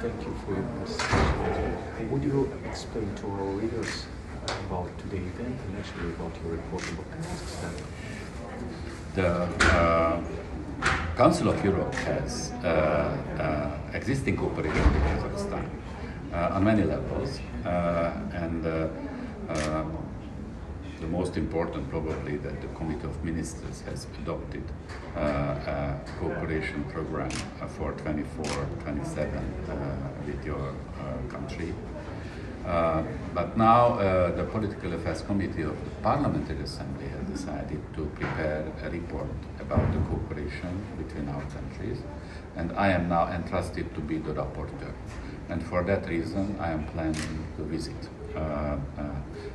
Thank you for your participation. Would you explain to our readers about today's event and actually about your report about Kazakhstan? The Council of Europe has existing cooperation with Kazakhstan on many levels, and the most important probably that the Committee of Ministers has adopted a cooperation program for 24-27 with your country. But now the Political Affairs Committee of the Parliamentary Assembly has decided to prepare a report about the cooperation between our countries, and I am now entrusted to be the rapporteur. And for that reason, I am planning to visit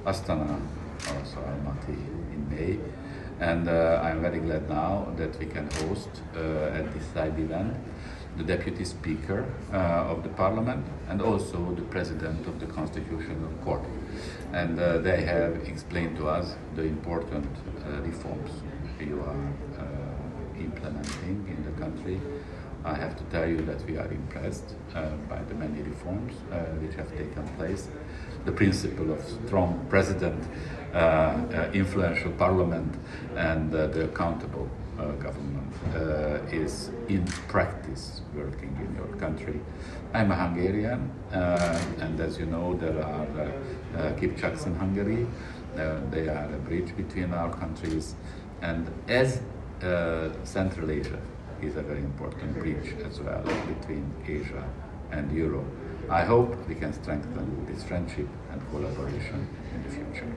Astana, also Almaty, in May. And I am very glad now that we can host at this side event the Deputy Speaker of the Parliament and also the President of the Constitutional Court. And they have explained to us the important reforms you are implementing in the country. I have to tell you that we are impressed by the many reforms which have taken place. The principle of strong president, influential parliament, and the accountable government is in practice working in your country. I'm a Hungarian, and as you know, there are Kipchaks in Hungary. They are a bridge between our countries, and as Central Asia is a very important bridge as well between Asia and Europe. I hope we can strengthen this friendship and collaboration in the future.